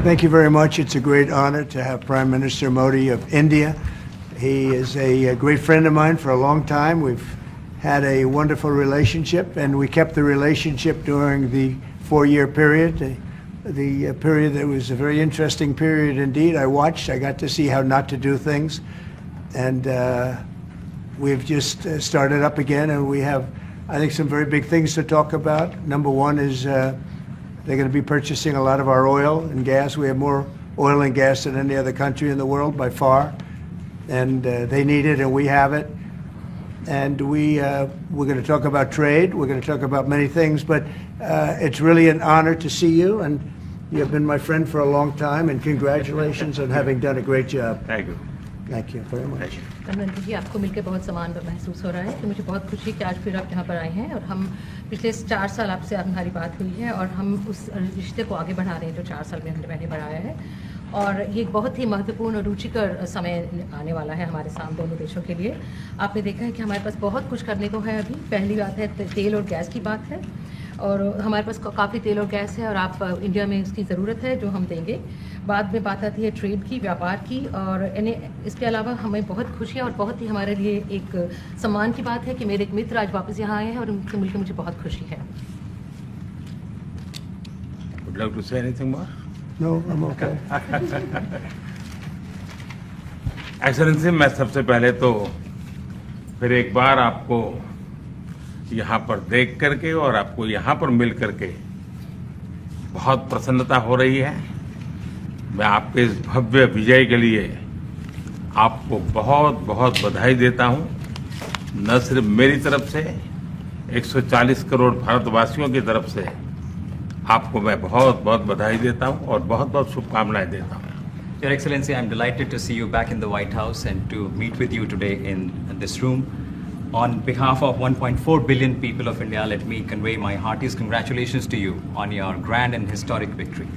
Thank you very much. It's a great honor to have Prime Minister Modi of India. He is a great friend of mine for a long time. We've had a wonderful relationship, and we kept the relationship during the 4-year period. The period that was a very interesting period indeed. I watched. I got to see how not to do things, and we've just started up again, and we have, I think, some very big things to talk about. Number one is they're going to be purchasing a lot of our oil and gas. We have more oil and gas than any other country in the world by far, and they need it, and we have it. And we're going to talk about trade. We're going to talk about many things, but it's really an honor to see you, and you have been my friend for a long time, and congratulations on having done a great job. Thank you. Thank you very much. प्रधानमंत्री जी, आपको मिलकर बहुत सम्मान महसूस हो रहा है। तो मुझे बहुत खुशी है कि आज फिर आप यहाँ पर आए हैं, और हम पिछले 4 साल आपसे हमारी बात हुई है, और हम उस रिश्ते को आगे बढ़ा रहे हैं जो 4 साल में मैंने बढ़ाया है। और ये बहुत ही महत्वपूर्ण और रुचिकर समय आने वाला है हमारे साथ दोनों देशों के लिए। आपने देखा है कि हमारे पास बहुत कुछ करने को है। अभी पहली बात है तेल और गैस की बात है, और हमारे पास काफ़ी तेल और गैस है, और आप इंडिया में इसकी ज़रूरत है जो हम देंगे। बाद में बात आती है ट्रेड की, व्यापार की, और इसके अलावा हमें बहुत खुशी है और बहुत ही हमारे लिए एक सम्मान की बात है कि मेरे एक मित्र आज वापस यहाँ आए हैं, और उनसे मिलकर मुझे बहुत खुशी है। Would you like to say anything more? No, I'm okay. Excellency, मैं सबसे पहले तो फिर एक बार आपको यहाँ पर देख करके और आपको यहाँ पर मिल करके बहुत प्रसन्नता हो रही है। मैं आपके इस भव्य विजय के लिए आपको बहुत बहुत बधाई देता हूँ। न सिर्फ मेरी तरफ से, 140 करोड़ भारतवासियों की तरफ से आपको मैं बहुत बहुत बधाई देता हूँ और बहुत बहुत शुभकामनाएं देता हूँ। Your Excellency, I'm delighted to see you back in the White House and to meet with you today in this room. On behalf of 1.4 billion people of India, let me convey my heartiest congratulations to you on your grand and historic victory.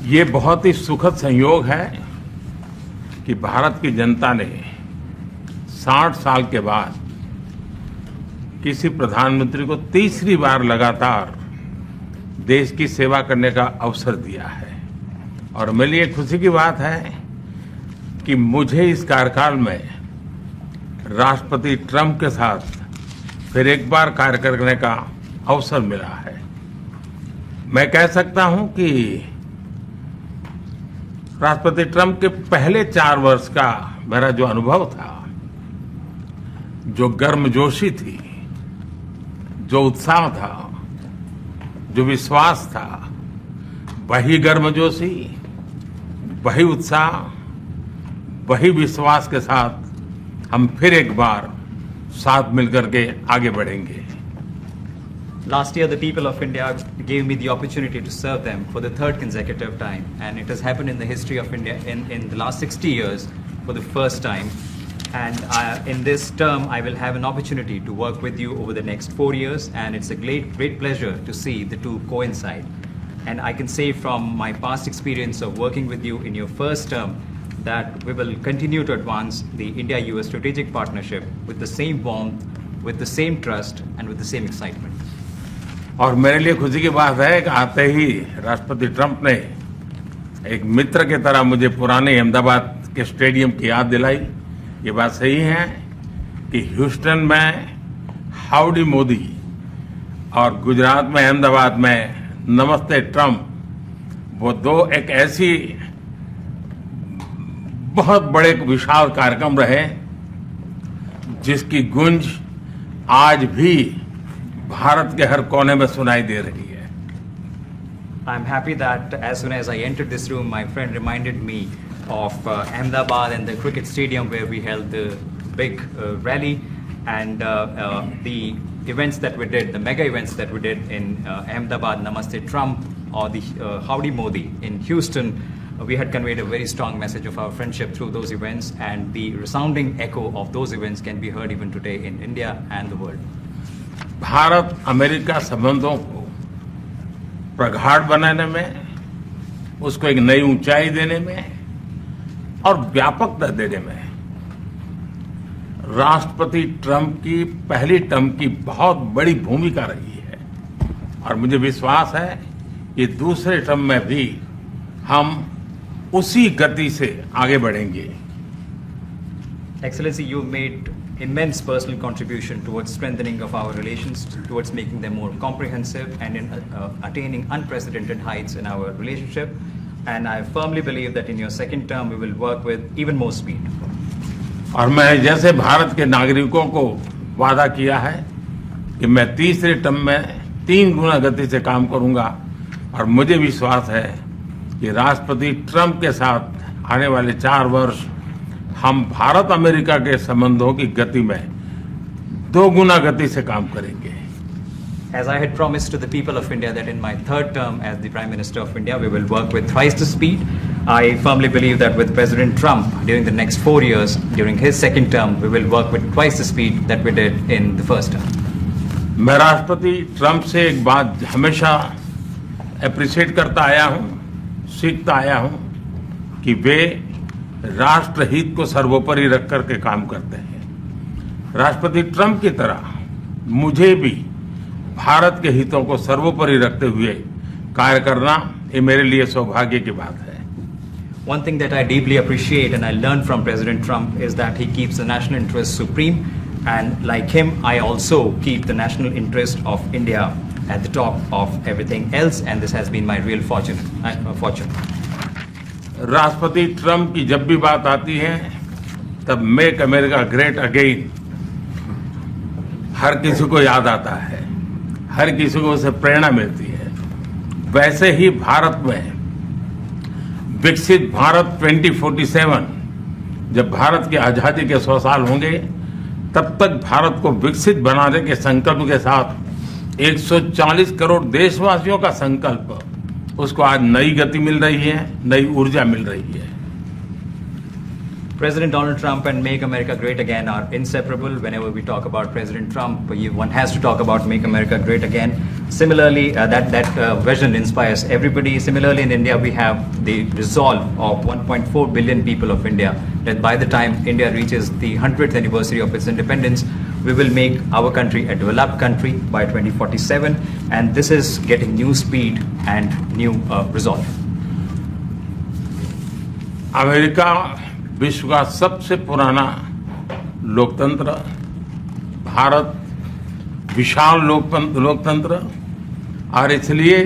ये बहुत ही सुखद संयोग है कि भारत की जनता ने 60 साल के बाद किसी प्रधानमंत्री को तीसरी बार लगातार देश की सेवा करने का अवसर दिया है। और मेरे लिए खुशी की बात है कि मुझे इस कार्यकाल में राष्ट्रपति ट्रंप के साथ फिर एक बार कार्य करने का अवसर मिला है। मैं कह सकता हूं कि राष्ट्रपति ट्रंप के पहले 4 वर्ष का मेरा जो अनुभव था, जो गर्मजोशी थी, जो उत्साह था, जो विश्वास था, वही गर्मजोशी, वही उत्साह, वही विश्वास के साथ हम फिर एक बार साथ मिलकर के आगे बढ़ेंगे। Last year, the people of India gave me the opportunity to serve them for the 3rd consecutive time, and it has happened in the history of India in the last 60 years for the first time. And in this term, I will have an opportunity to work with you over the next 4 years, and it's a great pleasure to see the two coincide. And I can say from my past experience of working with you in your first term that we will continue to advance the India-US strategic partnership with the same warmth, with the same trust, and with the same excitement. और मेरे लिए खुशी की बात है कि आते ही राष्ट्रपति ट्रंप ने एक मित्र की तरह मुझे पुराने अहमदाबाद के स्टेडियम की याद दिलाई। ये बात सही है कि ह्यूस्टन में हाउडी मोदी और गुजरात में अहमदाबाद में नमस्ते ट्रंप, वो दो एक ऐसी बहुत बड़े विशाल कार्यक्रम रहे जिसकी गूंज आज भी भारत के हर कोने में सुनाई दे रही है। I'm happy that as soon as I entered this room, my friend reminded me of Ahmedabad and the cricket stadium where we held the big rally, and the events that we did, the mega events that we did in Ahmedabad, Namaste Trump, or the Howdy Modi in Houston. We had conveyed a very strong message of our friendship through those events, and the resounding echo of those events can be heard even today in India and the world. Bharat America संबंधों को प्रगाढ़ बनाने में, उसको एक नई ऊंचाई देने में और व्यापकता देने में राष्ट्रपति ट्रंप की पहली टर्म की बहुत बड़ी भूमिका रही है। और मुझे विश्वास है कि दूसरे टर्म में भी हम उसी गति से आगे बढ़ेंगे। Excellency, you made immense personal contribution towards strengthening of our relations, towards making them more comprehensive and in attaining unprecedented heights in our relationship. And I firmly believe that in your second term, we will work with even more speed. और मैं जैसे भारत के नागरिकों को वादा किया है कि मैं तीसरे टर्म में 3 गुना गति से काम करूंगा, और मुझे विश्वास है कि राष्ट्रपति ट्रंप के साथ आने वाले 4 वर्ष हम भारत अमेरिका के संबंधों की गति में 2 गुना गति से काम करेंगे। As I had promised to the people of India that in my third term as the Prime Minister of India, we will work with thrice the speed. I firmly believe that with President Trump during the next 4 years, during his second term, we will work with twice the speed that we did in the first term. मैं राष्ट्रपति Trump से एक बात हमेशा appreciate करता आया हूं, सीखता आया हूं कि वे राष्ट्रहित को सर्वोपरि रख करके काम करते हैं। राष्ट्रपति ट्रंप की तरह मुझे भी भारत के हितों को सर्वोपरि रखते हुए कार्य करना ये मेरे लिए सौभाग्य की बात है। One thing that I deeply appreciate and I learned from President Trump is that he keeps the national interest supreme, and like him, I also keep the national interest of India at the top of everything else, and this has been my real fortune. राष्ट्रपति Trump की जब भी बात आती है तब make America great again हर किसी को याद आता है, हर किसी को उससे प्रेरणा मिलती है। वैसे ही भारत में विकसित भारत 2047, जब भारत की आजादी के 100 साल होंगे, तब तक भारत को विकसित बनाने के संकल्प के साथ 140 करोड़ देशवासियों का संकल्प, उसको आज नई गति मिल रही है, नई ऊर्जा मिल रही है। President Donald Trump and Make America Great Again are inseparable. Whenever we talk about President Trump, one has to talk about Make America Great Again. Similarly, that vision inspires everybody. Similarly, in India, we have the resolve of 1.4 billion people of India that by the time India reaches the 100th anniversary of its independence, we will make our country a developed country by 2047. And this is getting new speed and new resolve. America विश्व का सबसे पुराना लोकतंत्र, भारत विशाल लोकतंत्र, और इसलिए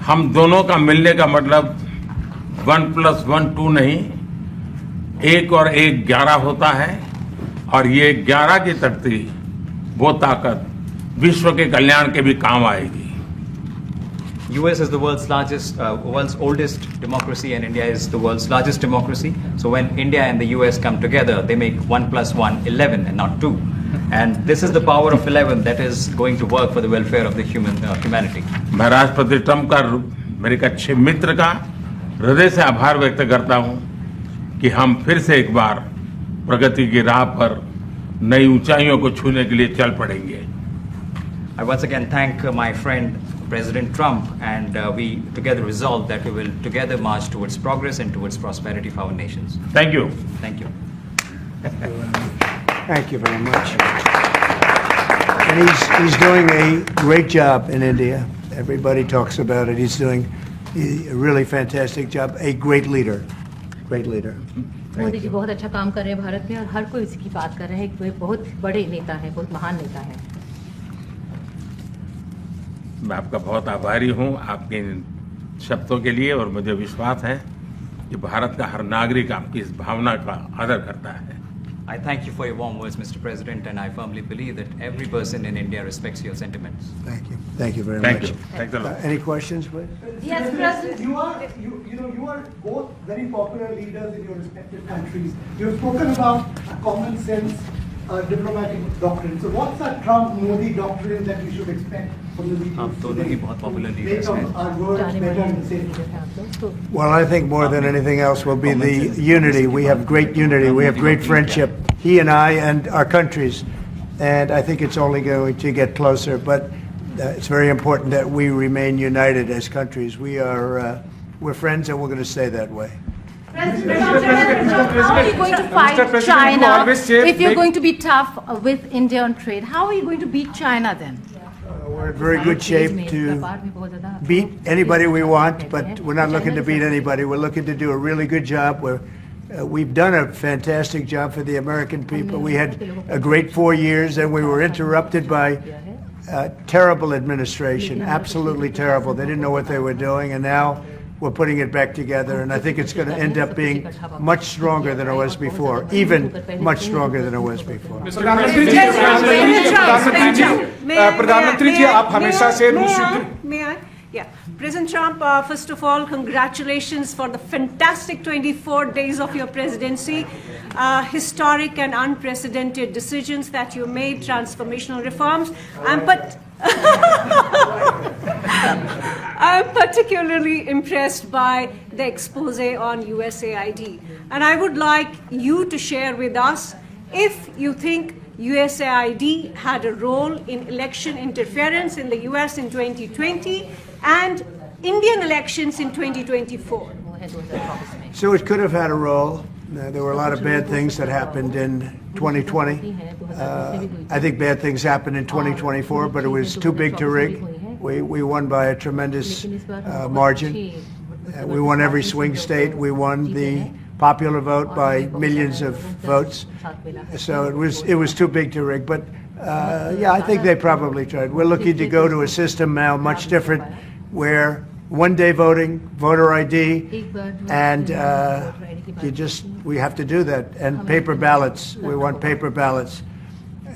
हम दोनों का मिलने का मतलब 1+1 2 नहीं, 1 और 1 11 होता है, और ये 11 की तख्ती वो ताकत विश्व के कल्याण के भी काम आएगी। US is the world's oldest democracy, and India is the world's largest democracy. So when India and the US come together, they make 1+1 11 and not 2. And this is the power of 11 that is going to work for the welfare of the humanity. मैं राष्ट्रपति Trump का, मेरे एक अच्छे मित्र का हृदय से आभार व्यक्त करता हूं कि हम फिर से एक बार प्रगति की राह पर नई ऊंचाइयों को छूने के लिए चल पड़ेंगे। I once again thank my friend President Trump, and we together resolve that we will together march towards progress and towards prosperity for our nations. Thank you. Thank you. Thank you very much. And he's doing a great job in India. Everybody talks about it. He's doing a really fantastic job. A great leader. Great leader. Modi ji बहुत अच्छा काम कर रहे हैं भारत में, और हर कोई इसकी बात कर रहे हैं कि वे बहुत बड़े नेता हैं, बहुत महान नेता हैं। मैं आपका बहुत आभारी हूं आपके इन शब्दों के लिए, और मुझे विश्वास है कि भारत का हर नागरिक आपकी इस भावना का आदर करता है। I thank you for your warm words, Mr. President, and I firmly believe that every person in India respects your sentiments. Thank you. Thank you very Thank much. you. Thanks a lot. Any questions, please? Yes, President. You are both very popular leaders in your respective countries. You have spoken about a common sense diplomatic doctrine. So what's a Trump-Modi doctrine that we should expect from the leaders? आप दोनों ही बहुत popular leaders Make हैं। our words जाने better वाले and safer. Leader हैं आप लोग, तो Well, I think more than anything else will be the unity. We have great unity. We have great friendship, he and I and our countries. And I think it's only going to get closer. But it's very important that we remain united as countries. We're friends, and we're going to stay that way. President, how are you going to fight China if you're going to be tough with India on trade? How are you going to beat China then? We're in very good shape to beat anybody we want, but we're not looking to beat anybody. We're looking to do a really good job. We've done a fantastic job for the American people. We had a great 4 years, and we were interrupted by terrible administration, absolutely terrible. They didn't know what they were doing, and now we're putting it back together, and I think it's going to end up being much stronger than it was before, even much stronger than it was before. प्रधानमंत्री जी आप हमेशा से रूस युद्ध Yeah. President Trump, first of all, congratulations for the fantastic 24 days of your presidency. Historic and unprecedented decisions that you made, transformational reforms. I'm particularly impressed by the expose on USAID. And I would like you to share with us if you think USAID had a role in election interference in the US in 2020 and Indian elections in 2024. So it could have had a role. There were a lot of bad things that happened in 2020. I think bad things happened in 2024, but it was too big to rig. We won by a tremendous margin. We won every swing state. We won the popular vote by millions of votes. So it was too big to rig. But yeah, I think they probably tried. We're looking to go to a system now much different, where one-day voting, voter ID, and we have to do that. And paper ballots. We want paper ballots.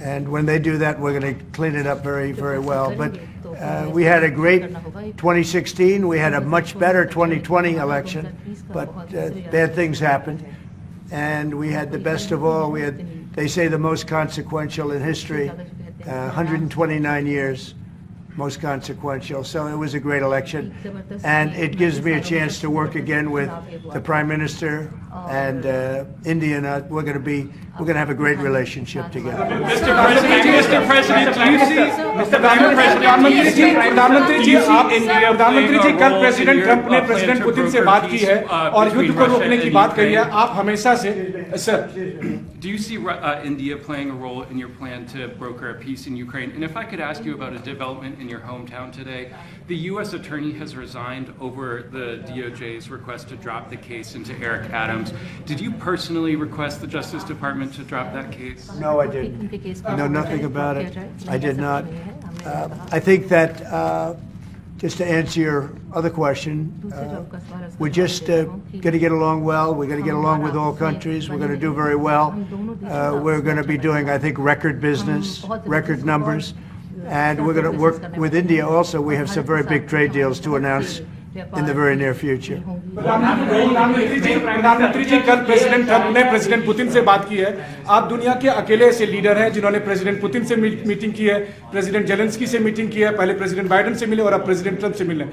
And when they do that, we're going to clean it up very, very well. But we had a great 2016. We had a much better 2020 election, but bad things happened. And we had the best of all. We had, they say, the most consequential in history, 129 years, most consequential. So it was a great election. And it gives me a chance to work again with the Prime Minister and India. We're going to have a great relationship together. Mr. President, do you see, प्रधानमंत्री जी कल president Trump ने president Putin से बात की है और युद्ध को रोकने की बात कही है. आप हमेशा से sir. Do you see India playing a role in your plan to broker a peace in Ukraine? And if I could ask you about a development in your hometown today, the U.S. attorney has resigned over the DOJ's request to drop the case into Eric Adams. Did you personally request the Justice Department to drop that case? No, I didn't. I know nothing about it. I did not. I think that, just to answer your other question, we're just going to get along well. We're going to get along with all countries. We're going to do very well. We're going to be doing, I think, record business, record numbers. And we're going to work with India also. We have some very big trade deals to announce in the very near future. प्रधानमंत्री जी कल president Trump ने president Putin से बात की है. आप दुनिया के अकेले ऐसे लीडर हैं जिन्होंने प्रेसिडेंट पुतिन से मीटिंग की है, प्रेसिडेंट जेलेंस्की से मीटिंग की है, पहले प्रेसिडेंट बाइडेन से मिले और अब प्रेसिडेंट ट्रंप से मिले.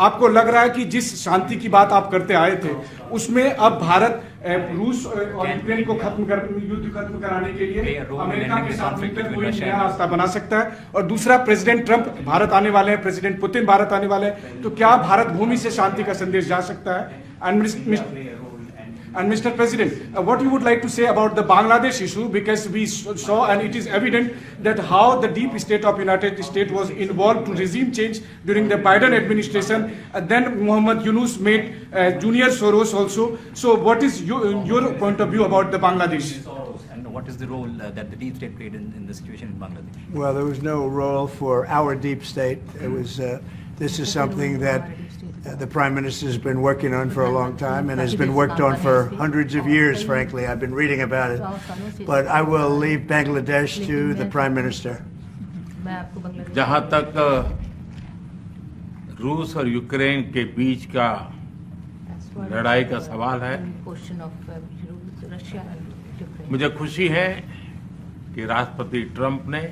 आपको लग रहा है कि जिस शांति की बात आप करते आए थे उसमें अब भारत रूस और यूक्रेन को युद्ध खत्म कराने के लिए अमेरिका के साथ मिलकर कोई नया रास्ता बना सकता है? और दूसरा, प्रेसिडेंट ट्रंप भारत आने वाले हैं, प्रेसिडेंट पुतिन भारत आने वाले हैं, तो क्या भारत भूमि से शांति का संदेश जा सकता है? And Mr. President, what you would like to say about the Bangladesh issue, because we saw and it is evident that how the deep state of United States was involved to regime change during the Biden administration. Then Muhammad Yunus made Junior Soros also. So what is your point of view about the Bangladesh? And what is the role that the deep state played in the situation in Bangladesh? Well, there was no role for our deep state. It was. This is something that the Prime Minister has been working on for a long time and has been worked on for hundreds of years, frankly. I've been reading about it. But I will leave Bangladesh to the Prime Minister. जहाँ तक रूस और Ukraine के बीच का लड़ाई का सवाल है, मुझे खुशी है कि राष्ट्रपति ट्रंप ने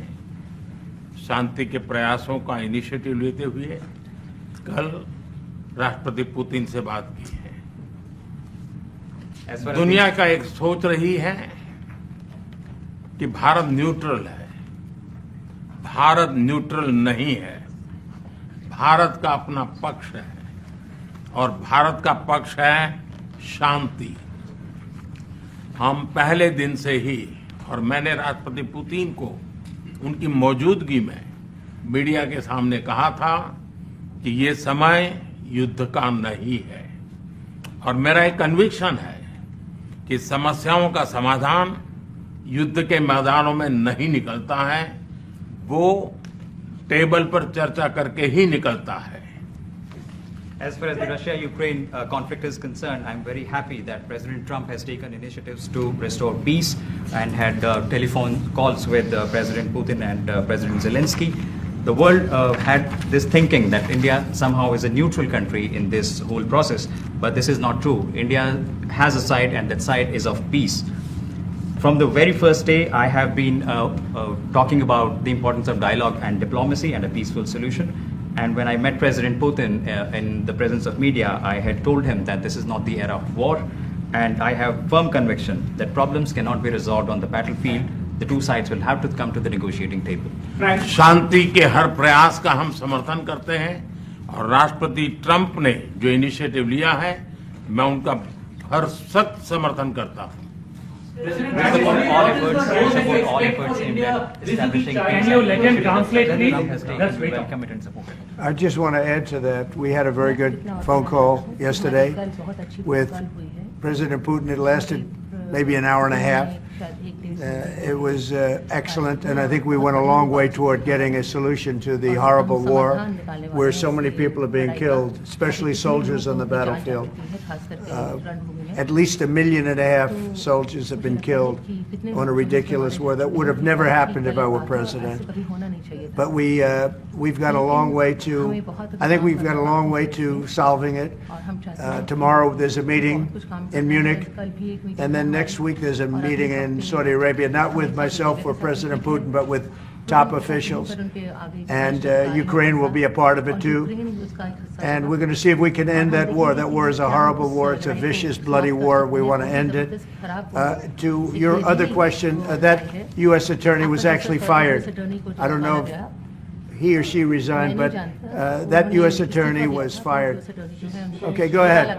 शांति के प्रयासों का इनिशिएटिव लेते हुए कल राष्ट्रपति पुतिन से बात की है. दुनिया का एक सोच रही है कि भारत न्यूट्रल है. भारत न्यूट्रल नहीं है. भारत का अपना पक्ष है और भारत का पक्ष है शांति. हम पहले दिन से ही, और मैंने राष्ट्रपति पुतिन को उनकी मौजूदगी में मीडिया के सामने कहा था कि ये समय युद्ध का नहीं है, और मेरा एक कन्विक्शन है कि समस्याओं का समाधान युद्ध के मैदानों में नहीं निकलता है, वो टेबल पर चर्चा करके ही निकलता है। As far as the Russia-Ukraine conflict is concerned, I'm very happy that President Trump has taken initiatives to restore peace and had telephone calls with President Putin and President Zelensky. The world had this thinking that India somehow is a neutral country in this whole process, but this is not true. India has a side, and that side is of peace. From the very first day, I have been talking about the importance of dialogue and diplomacy and a peaceful solution. And when I met President Putin in the presence of media, I had told him that this is not the era of war, and I have firm conviction that problems cannot be resolved on the battlefield. The two sides will have to come to the negotiating table. शांति के हर प्रयास का हम समर्थन करते हैं, और राष्ट्रपति Trump ने जो इनिशिएटिव लिया है, मैं उनका हर सख्त समर्थन करता हूं। We support all efforts aimed at establishing peace. Can you let him translate, please? Trump has taken Let's wait. welcome it and support it. I just want to add to that. We had a very good phone call yesterday with President Putin. It lasted maybe an hour and a half. It was excellent, and I think we went a long way toward getting a solution to the horrible war where so many people are being killed, especially soldiers on the battlefield. At least 1.5 million soldiers have been killed on a ridiculous war that would have never happened if I were president. But we've got a long way to, I think we've got a long way to solving it. Tomorrow there's a meeting in Munich, and then next week there's a meeting in Saudi Arabia, not with myself or President Putin, but with top officials. And Ukraine will be a part of it too. And we're going to see if we can end that war. That war is a horrible war. It's a vicious, bloody war. We want to end it. To your other question, that U.S. attorney was actually fired. I don't know if he or she resigned, but that U.S. attorney was fired. Okay, go ahead.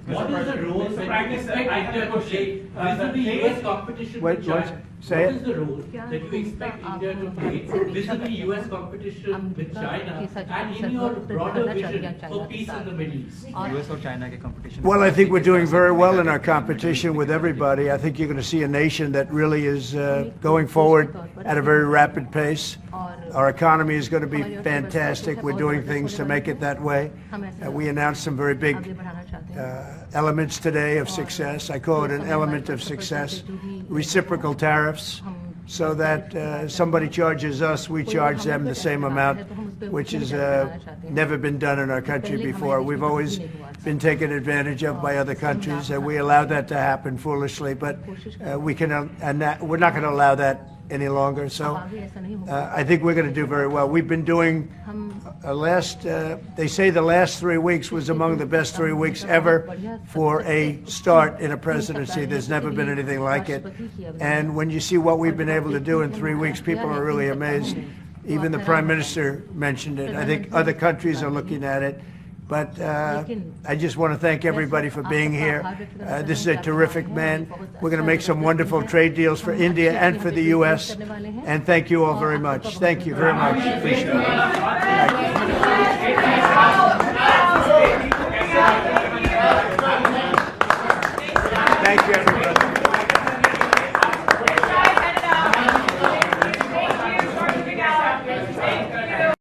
What is the role, Prime Minister, India could play vis-a-vis US competition Wait, with what? China? Say What it. is the role that you expect India to play vis-a-vis US competition with China and in your broader vision for peace in the Middle East? US or China के competition? Well, I think we're doing very well in our competition with everybody. I think you're going to see a nation that really is going forward at a very rapid pace. Our economy is going to be fantastic. We're doing things to make it that way. We announced some very big elements today of success. I call it an element of success. Reciprocal tariffs, so that somebody charges us, we charge them the same amount, which has never been done in our country before. We've always been taken advantage of by other countries, and we allowed that to happen foolishly, but we're not going to allow that any longer. So I think we're going to do very well. We've been doing they say the last 3 weeks was among the best 3 weeks ever for a start in a presidency. There's never been anything like it. And when you see what we've been able to do in 3 weeks, people are really amazed. Even the Prime Minister mentioned it. I think other countries are looking at it. But I just want to thank everybody for being here. This is a terrific man. We're going to make some wonderful trade deals for India and for the U.S. And thank you all very much. Thank you very much. Appreciate it.